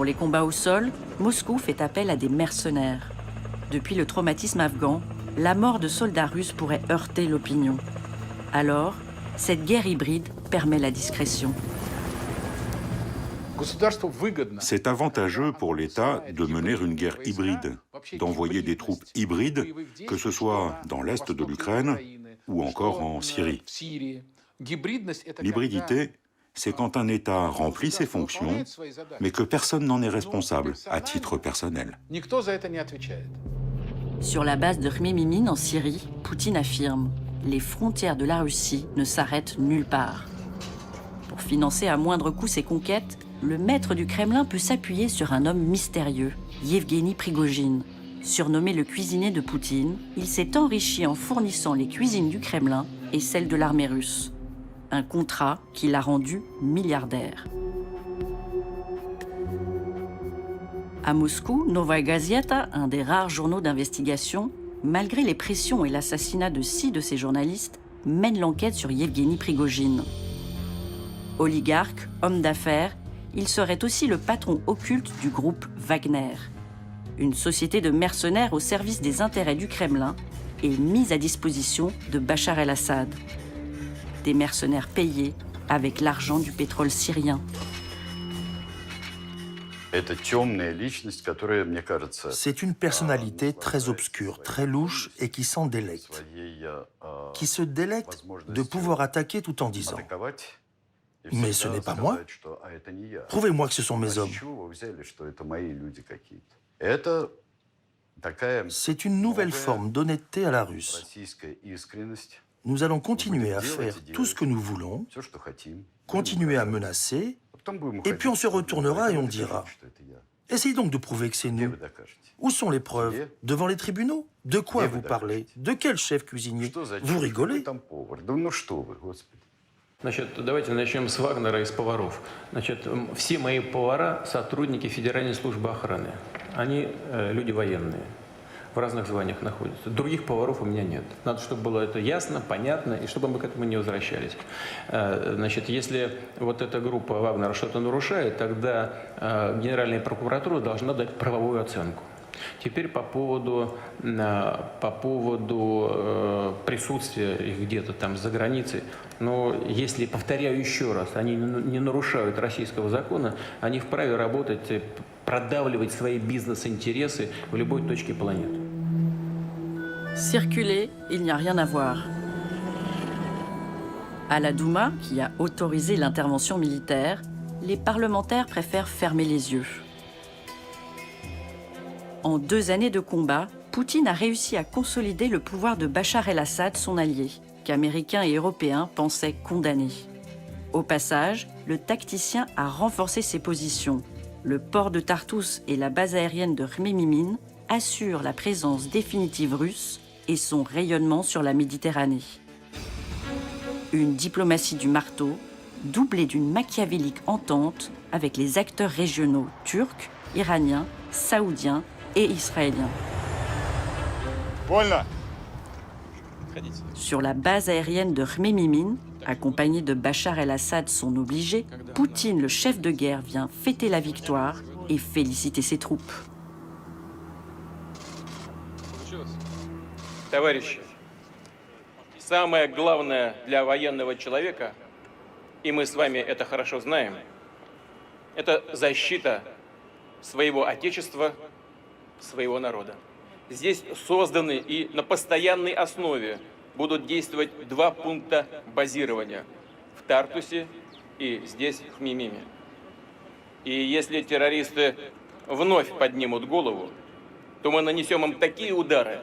Pour les combats au sol, Moscou fait appel à des mercenaires. Depuis le traumatisme afghan, la mort de soldats russes pourrait heurter l'opinion. Alors, cette guerre hybride permet la discrétion. C'est avantageux pour l'État de mener une guerre hybride, d'envoyer des troupes hybrides, que ce soit dans l'est de l'Ukraine ou encore en Syrie. L'hybridité, c'est quand un État remplit ses fonctions, mais que personne n'en est responsable, à titre personnel. Sur la base de Khmemimine en Syrie, Poutine affirme « Les frontières de la Russie ne s'arrêtent nulle part ». Pour financer à moindre coût ses conquêtes, le maître du Kremlin peut s'appuyer sur un homme mystérieux, Yevgeny Prigojine. Surnommé le cuisinier de Poutine, il s'est enrichi en fournissant les cuisines du Kremlin et celles de l'armée russe. Un contrat qui l'a rendu milliardaire. À Moscou, Novaya Gazeta, un des rares journaux d'investigation, malgré les pressions et l'assassinat de 6 de ses journalistes, mène l'enquête sur Yevgeny Prigojine. Oligarque, homme d'affaires, il serait aussi le patron occulte du groupe Wagner, une société de mercenaires au service des intérêts du Kremlin et mise à disposition de Bachar el-Assad. Des mercenaires payés avec l'argent du pétrole syrien. C'est une personnalité très obscure, très louche et qui s'en délecte. Qui se délecte de pouvoir attaquer tout en disant « Mais ce n'est pas moi. Prouvez-moi que ce sont mes hommes. » C'est une nouvelle forme d'honnêteté à la russe. Nous allons continuer à faire tout ce que nous voulons, continuer à menacer, et puis on se retournera et on dira « Essayez donc de prouver que c'est nous. Où sont les preuves? Devant les tribunaux? De quoi vous parlez? De quel chef cuisinier? Vous rigolez ?» Значит, давайте начнем с Вагнера и с поваров. Значит, все мои повара – сотрудники Федеральной службы охраны. Они люди военные, в разных званиях находятся. Других поваров у меня нет. Надо, чтобы было это ясно, понятно, и чтобы мы к этому не возвращались. Значит, если вот эта группа Вагнера что-то нарушает, тогда Генеральная прокуратура должна дать правовую оценку. Теперь по поводу присутствия их где-то там за границей. Но если, повторяю еще раз, они не нарушают российского закона, они вправе работать, продавливать свои бизнес-интересы в любой точке планеты. Circuler, il n'y a rien à voir. À la Douma, qui a autorisé l'intervention militaire, les parlementaires préfèrent fermer les yeux. En 2 années de combat, Poutine a réussi à consolider le pouvoir de Bachar el-Assad, son allié, qu'Américains et Européens pensaient condamné. Au passage, le tacticien a renforcé ses positions. Le port de Tartous et la base aérienne de Khmemimine assurent la présence définitive russe et son rayonnement sur la Méditerranée. Une diplomatie du marteau, doublée d'une machiavélique entente avec les acteurs régionaux turcs, iraniens, saoudiens et israéliens. Sur la base aérienne de Khmemimine, accompagné de Bachar el-Assad, son obligé, Poutine, le chef de guerre, vient fêter la victoire et féliciter ses troupes. Товарищи, самое главное для военного человека, и мы с вами это хорошо знаем, это защита своего отечества, своего народа. Здесь созданы и на постоянной основе будут действовать 2 пункта базирования в Тартусе и здесь, в Хмимиме. И если террористы вновь поднимут голову, то мы нанесем им такие удары,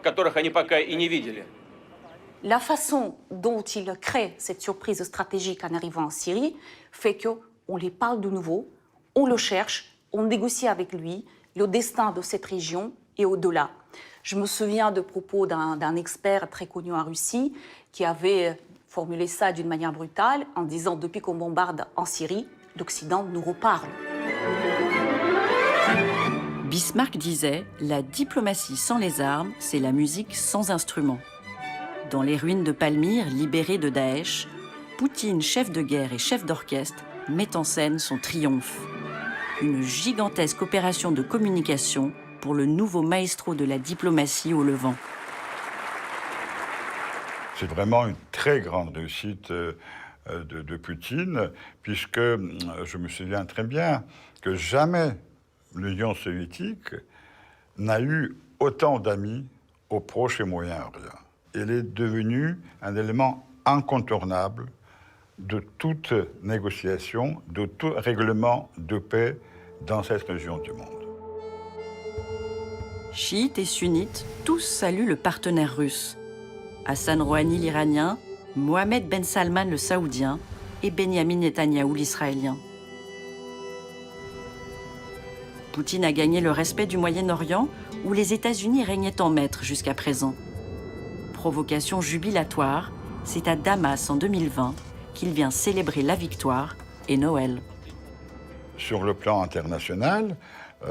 которых они пока и не видели. La façon dont il crée cette surprise stratégique en arrivant en Syrie fait qu'on lui parle de nouveau, on le cherche, on négocie avec lui le destin de cette région et au-delà. Je me souviens de propos d'un expert très connu en Russie qui avait formulé ça d'une manière brutale en disant « Depuis qu'on bombarde en Syrie, l'Occident nous reparle ». Bismarck disait « La diplomatie sans les armes, c'est la musique sans instrument ». Dans les ruines de Palmyre, libérées de Daesh, Poutine, chef de guerre et chef d'orchestre, met en scène son triomphe. une gigantesque opération de communication pour le nouveau maestro de la diplomatie au Levant. C'est vraiment une très grande réussite de Poutine, puisque je me souviens très bien que jamais l'Union soviétique n'a eu autant d'amis au Proche et Moyen-Orient. Elle est devenue un élément incontournable de toute négociation, de tout règlement de paix dans cette région du monde. Chiites et sunnites, tous saluent le partenaire russe. Hassan Rouhani l'Iranien, Mohamed Ben Salman le Saoudien et Benyamin Netanyahou l'Israélien. Poutine a gagné le respect du Moyen-Orient où les États-Unis régnaient en maître jusqu'à présent. Provocation jubilatoire, c'est à Damas en 2020 qu'il vient célébrer la victoire et Noël. Sur le plan international,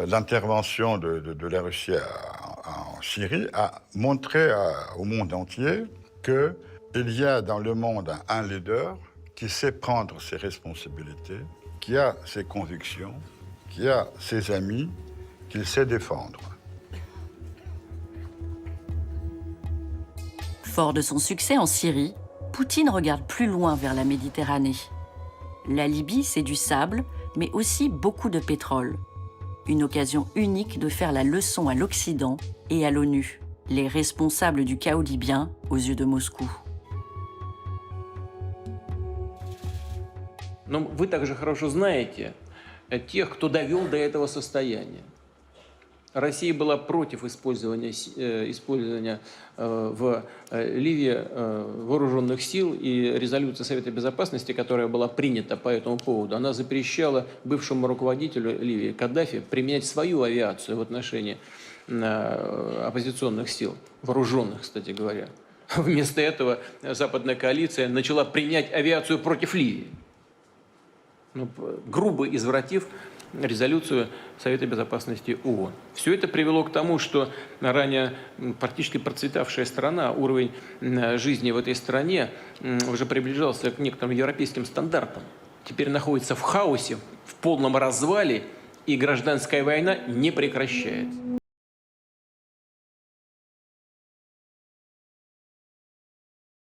l'intervention de la Russie en Syrie a montré au monde entier qu'il y a dans le monde un leader qui sait prendre ses responsabilités, qui a ses convictions, qui a ses amis, qu'il sait défendre. Fort de son succès en Syrie, Poutine regarde plus loin vers la Méditerranée. La Libye, c'est du sable, mais aussi beaucoup de pétrole. Une occasion unique de faire la leçon à l'Occident et à l'ONU, les responsables du chaos libyen aux yeux de Moscou. Но вы также хорошо знаете тех, кто довел до этого состояния. Россия была против использования в Ливии вооруженных сил, и резолюция Совета Безопасности, которая была принята по этому поводу, она запрещала бывшему руководителю Ливии Каддафи применять свою авиацию в отношении оппозиционных сил, вооруженных, кстати говоря. Вместо этого западная коалиция начала применять авиацию против Ливии, грубо извратив резолюцию Совета Безопасности ООН. Все это привело к тому, что ранее практически процветавшая страна, уровень жизни в этой стране уже приближался к некоторым европейским стандартам. Теперь находится в хаосе, в полном развале, и гражданская война не прекращается.